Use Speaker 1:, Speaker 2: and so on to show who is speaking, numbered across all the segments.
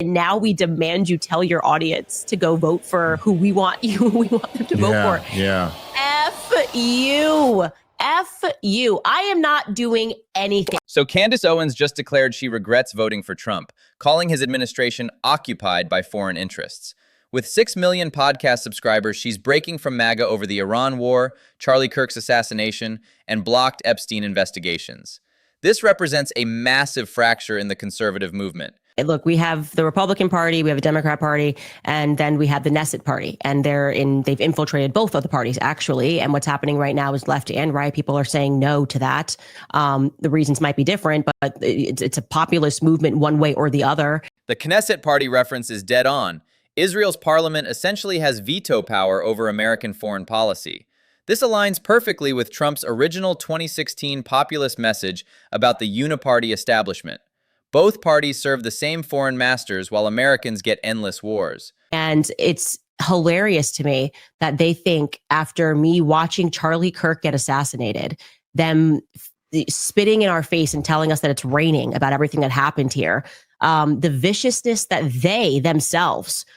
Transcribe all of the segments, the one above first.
Speaker 1: And now we demand you tell your audience to go vote for who we want them to vote for.
Speaker 2: Yeah.
Speaker 1: F you. F you. I am not doing anything.
Speaker 3: So Candace Owens just declared she regrets voting for Trump, calling his administration occupied by foreign interests. With 6 million podcast subscribers, she's breaking from MAGA over the Iran war, Charlie Kirk's assassination, and blocked Epstein investigations. This represents a massive fracture in the conservative movement.
Speaker 1: Look, we have the Republican Party, we have a Democrat Party, and then we have the Knesset Party, and they've infiltrated both of the parties actually. And what's happening right now is left and right. People are saying no to that. The reasons might be different, but it's a populist movement one way or the other.
Speaker 3: The Knesset Party reference is dead on. Israel's parliament essentially has veto power over American foreign policy. This aligns perfectly with Trump's original 2016 populist message about the uniparty establishment. Both parties serve the same foreign masters while Americans get endless wars.
Speaker 1: And it's hilarious to me that they think after me watching Charlie Kirk get assassinated, them spitting in our face and telling us that it's raining about everything that happened here, the viciousness that they themselves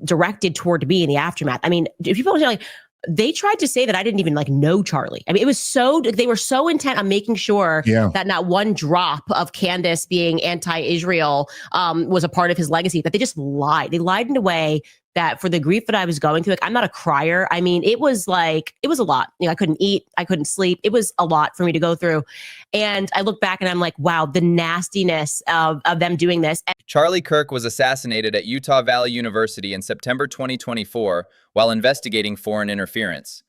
Speaker 1: directed toward me in the aftermath. I mean, if people are like, they tried to say that I didn't even know Charlie. I mean, it was they were so intent on making sure that not one drop of Candace being anti-Israel was a part of his legacy, that they just lied. They lied in a way that for the grief that I was going through, I'm not a crier. I mean, it was a lot. I couldn't eat, I couldn't sleep. It was a lot for me to go through. And I look back and I'm like, wow, the nastiness of them doing this.
Speaker 3: Charlie Kirk was assassinated at Utah Valley University in September 2024 while investigating foreign interference.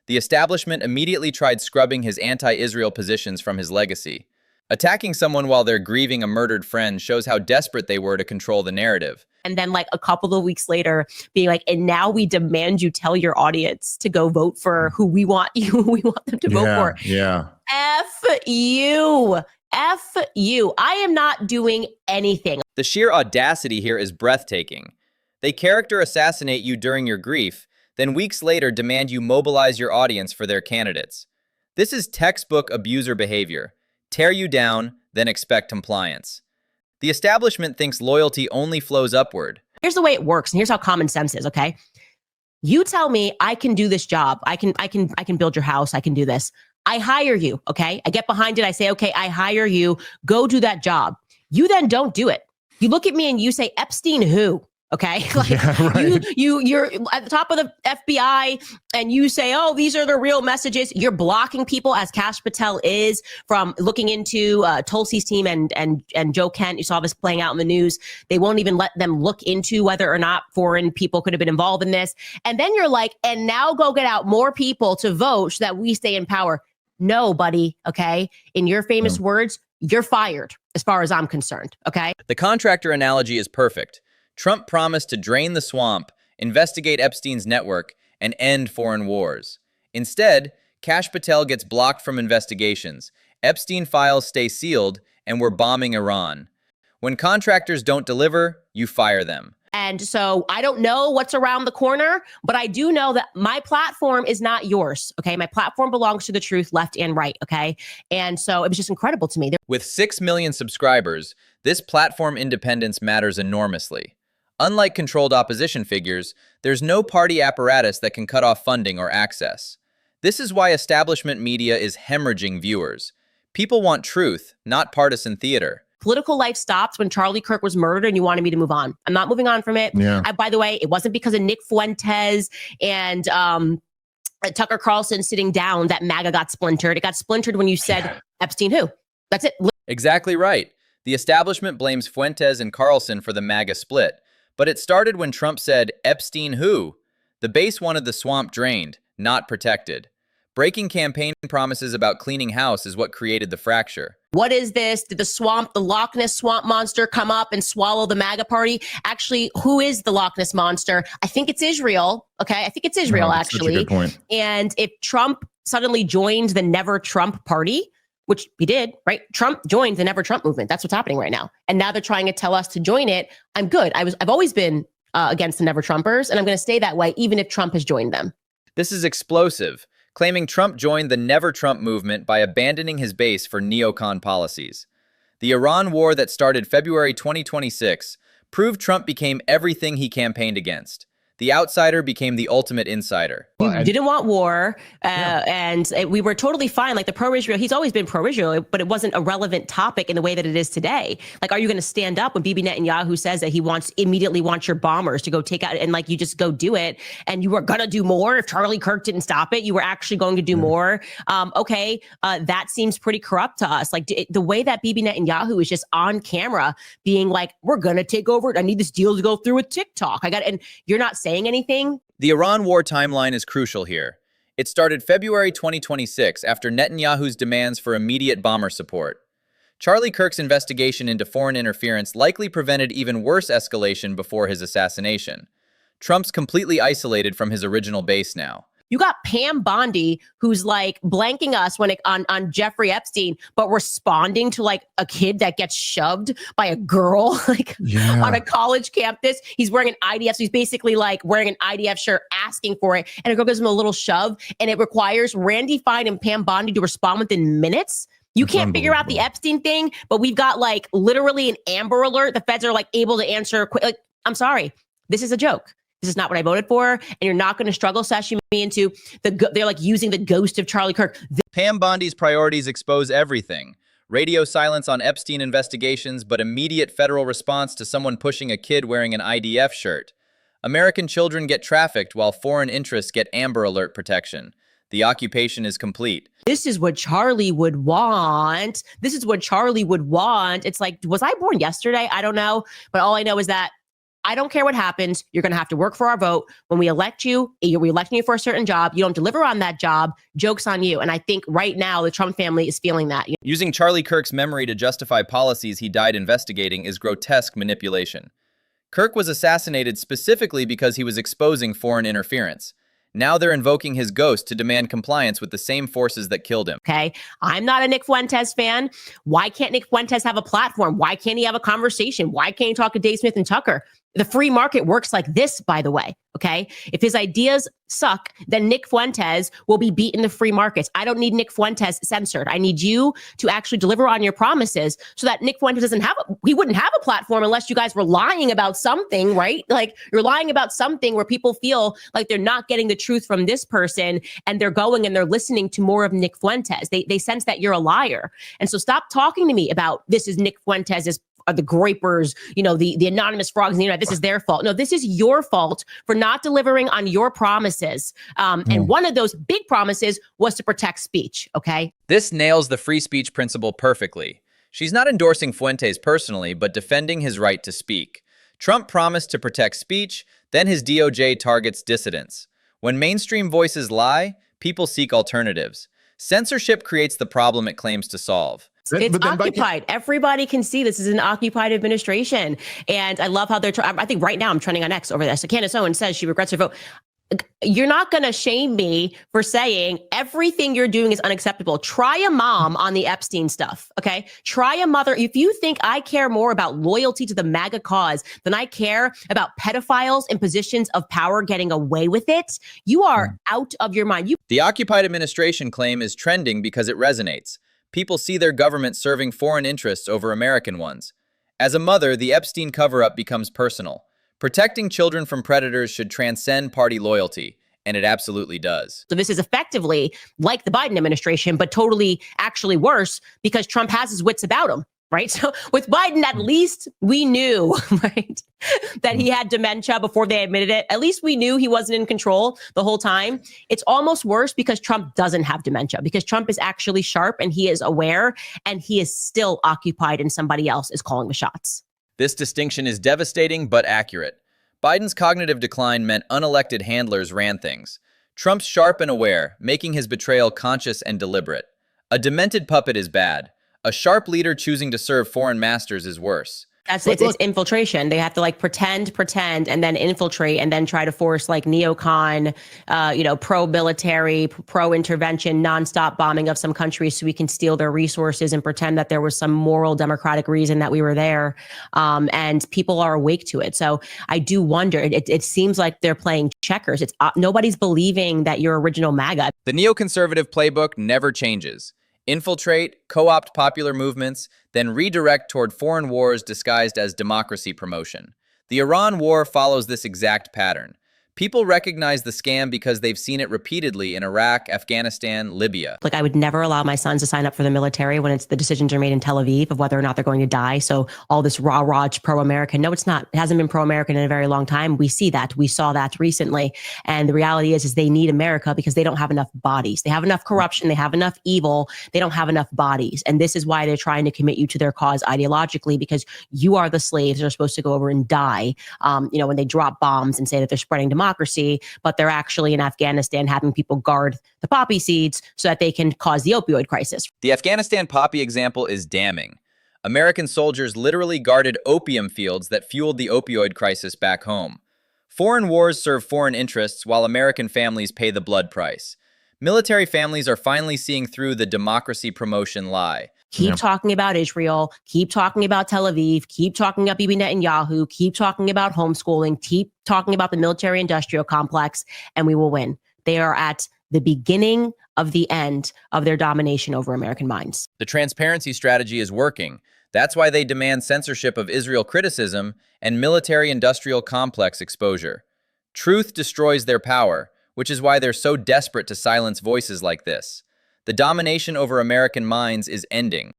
Speaker 3: The establishment immediately tried scrubbing his anti-Israel positions from his legacy. Attacking someone while they're grieving a murdered friend shows how desperate they were to control the narrative.
Speaker 1: And then a couple of weeks later being like, and now we demand you tell your audience to go vote for who we want them to vote for.
Speaker 2: Yeah.
Speaker 1: F you. F you. I am not doing anything.
Speaker 3: The sheer audacity here is breathtaking. They character assassinate you during your grief, then weeks later demand you mobilize your audience for their candidates. This is textbook abuser behavior. Tear you down, then expect compliance. The establishment thinks loyalty only flows upward.
Speaker 1: Here's the way it works, and here's how common sense is, okay? You tell me I can do this job. I can build your house. I can do this. I hire you, okay? I get behind it. I say, okay, I hire you. Go do that job. You then don't do it. You look at me and you say, Epstein who? Okay, you're at the top of the FBI and you say, oh, these are the real messages. You're blocking people, as Kash Patel is, from looking into Tulsi's team and Joe Kent. You saw this playing out in the news. They won't even let them look into whether or not foreign people could have been involved in this. And then you're like, and now go get out more people to vote so that we stay in power. No, buddy. Okay, in your famous words, you're fired, as far as I'm concerned. Okay.
Speaker 3: The contractor analogy is perfect. Trump promised to drain the swamp, investigate Epstein's network, and end foreign wars. Instead, Kash Patel gets blocked from investigations, Epstein files stay sealed, and we're bombing Iran. When contractors don't deliver, you fire them.
Speaker 1: And so I don't know what's around the corner, but I do know that my platform is not yours, okay? My platform belongs to the truth, left and right, okay? And so it was just incredible to me.
Speaker 3: With 6 million subscribers, this platform independence matters enormously. Unlike controlled opposition figures, there's no party apparatus that can cut off funding or access. This is why establishment media is hemorrhaging viewers. People want truth, not partisan theater.
Speaker 1: Political life stopped when Charlie Kirk was murdered and you wanted me to move on. I'm not moving on from it.
Speaker 2: Yeah.
Speaker 1: By the way, it wasn't because of Nick Fuentes and Tucker Carlson sitting down that MAGA got splintered. It got splintered when you said Epstein who? That's it.
Speaker 3: Exactly right. The establishment blames Fuentes and Carlson for the MAGA split. But it started when Trump said, Epstein who? The base wanted the swamp drained, not protected. Breaking campaign promises about cleaning house is what created the fracture.
Speaker 1: What is this? Did the Loch Ness swamp monster come up and swallow the MAGA party? Actually, who is the Loch Ness monster? I think it's Israel. Okay, I think it's Israel, actually.
Speaker 2: That's a good point.
Speaker 1: And if Trump suddenly joined the Never Trump party, which he did, right? Trump joined the Never Trump movement. That's what's happening right now. And now they're trying to tell us to join it. I'm good. I've always been against the Never Trumpers, and I'm going to stay that way, even if Trump has joined them.
Speaker 3: This is explosive, claiming Trump joined the Never Trump movement by abandoning his base for neocon policies. The Iran war that started February 2026 proved Trump became everything he campaigned against. The outsider became the ultimate insider.
Speaker 1: You didn't want war, and we were totally fine. Like the pro-Israel, he's always been pro-Israel, but it wasn't a relevant topic in the way that it is today. Like, are you going to stand up when Bibi Netanyahu says that he immediately wants your bombers to go take out, and like you just go do it, and you were going to do more? If Charlie Kirk didn't stop it, you were actually going to do more. That seems pretty corrupt to us. Like the way that Bibi Netanyahu is just on camera being like, we're going to take over. I need this deal to go through with TikTok. And you're not saying anything.
Speaker 3: The Iran war timeline is crucial here. It started February 2026 after Netanyahu's demands for immediate bomber support. Charlie Kirk's investigation into foreign interference likely prevented even worse escalation before his assassination. Trump's completely isolated from his original base now.
Speaker 1: You got Pam Bondi, who's like blanking us on Jeffrey Epstein, but responding to like a kid that gets shoved by a girl on a college campus. He's wearing an IDF, so he's basically like wearing an IDF shirt, asking for it, and a girl gives him a little shove, and it requires Randy Fine and Pam Bondi to respond within minutes. You can't figure out the Epstein thing, but we've got like literally an Amber Alert. The feds are like able to answer quick. Like, I'm sorry, this is a joke. This is not what I voted for, and you're not going to struggle sashimi into they're like using the ghost of Charlie Kirk.
Speaker 3: Pam Bondi's priorities expose everything. Radio silence on Epstein investigations, but immediate federal response to someone pushing a kid wearing an IDF shirt. American children get trafficked while foreign interests get Amber Alert protection. The occupation is complete.
Speaker 1: This is what Charlie would want. This is what Charlie would want. It's like, was I born yesterday? I don't know. But all I know is that I don't care what happens. You're going to have to work for our vote. When we elect you, we're electing you for a certain job. You don't deliver on that job. Joke's on you. And I think right now the Trump family is feeling that.
Speaker 3: Using Charlie Kirk's memory to justify policies he died investigating is grotesque manipulation. Kirk was assassinated specifically because he was exposing foreign interference. Now they're invoking his ghost to demand compliance with the same forces that killed him.
Speaker 1: Okay, I'm not a Nick Fuentes fan. Why can't Nick Fuentes have a platform? Why can't he have a conversation? Why can't he talk to Dave Smith and Tucker? The free market works like this, by the way, okay? If his ideas suck, then Nick Fuentes will be beaten the free markets. I don't need Nick Fuentes censored. I need you to actually deliver on your promises so that Nick Fuentes he wouldn't have a platform unless you guys were lying about something, right? Like you're lying about something where people feel like they're not getting the truth from this person and they're going and they're listening to more of Nick Fuentes. They sense that you're a liar. And so stop talking to me about this is Nick Fuentes' the grapers, the anonymous frogs on the internet. This is their fault. No, this is your fault for not delivering on your promises. And one of those big promises was to protect speech. Okay.
Speaker 3: This nails the free speech principle perfectly. She's not endorsing Fuentes personally, but defending his right to speak. Trump promised to protect speech, then his DOJ targets dissidents. When mainstream voices lie, people seek alternatives. Censorship creates the problem it claims to solve.
Speaker 1: It's occupied. Everybody can see this is an occupied administration. And I love how they're I think right now I'm trending on X over this. So Candace Owens says she regrets her vote. You're not going to shame me for saying everything you're doing is unacceptable. Try a mom on the Epstein stuff, okay? Try a mother. If you think I care more about loyalty to the MAGA cause than I care about pedophiles in positions of power getting away with it, you are out of your mind.
Speaker 3: The occupied administration claim is trending because it resonates. People see their government serving foreign interests over American ones. As a mother, the Epstein cover-up becomes personal. Protecting children from predators should transcend party loyalty, and it absolutely does.
Speaker 1: So this is effectively like the Biden administration, but totally actually worse because Trump has his wits about him, right? So with Biden, at least we knew, right, that he had dementia before they admitted it. At least we knew he wasn't in control the whole time. It's almost worse because Trump doesn't have dementia, because Trump is actually sharp and he is aware and he is still occupied and somebody else is calling the shots.
Speaker 3: This distinction is devastating but accurate. Biden's cognitive decline meant unelected handlers ran things. Trump's sharp and aware, making his betrayal conscious and deliberate. A demented puppet is bad. A sharp leader choosing to serve foreign masters is worse.
Speaker 1: It's infiltration. They have to like pretend, and then infiltrate, and then try to force like neocon, pro-military, pro-intervention, nonstop bombing of some countries so we can steal their resources and pretend that there was some moral democratic reason that we were there. And people are awake to it. So I do wonder, it seems like they're playing checkers. It's nobody's believing that you're original MAGA.
Speaker 3: The neoconservative playbook never changes. Infiltrate, co-opt popular movements, then redirect toward foreign wars disguised as democracy promotion. The Iran war follows this exact pattern. People recognize the scam because they've seen it repeatedly in Iraq, Afghanistan, Libya.
Speaker 1: Like, I would never allow my sons to sign up for the military when the decisions are made in Tel Aviv of whether or not they're going to die. So all this rah-rah pro-American. No, it's not. It hasn't been pro-American in a very long time. We see that. We saw that recently. And the reality is they need America because they don't have enough bodies. They have enough corruption. They have enough evil. They don't have enough bodies. And this is why they're trying to commit you to their cause ideologically, because you are the slaves that are supposed to go over and die, when they drop bombs and say that they're spreading democracy, but they're actually in Afghanistan having people guard the poppy seeds so that they can cause the opioid crisis.
Speaker 3: The Afghanistan poppy example is damning. American soldiers literally guarded opium fields that fueled the opioid crisis back home. Foreign wars serve foreign interests while American families pay the blood price. Military families are finally seeing through the democracy promotion lie.
Speaker 1: Keep talking about Israel, keep talking about Tel Aviv, keep talking about Bibi Netanyahu, keep talking about homeschooling, keep talking about the military-industrial complex, and we will win. They are at the beginning of the end of their domination over American minds.
Speaker 3: The transparency strategy is working. That's why they demand censorship of Israel criticism and military-industrial complex exposure. Truth destroys their power, which is why they're so desperate to silence voices like this. The domination over American minds is ending.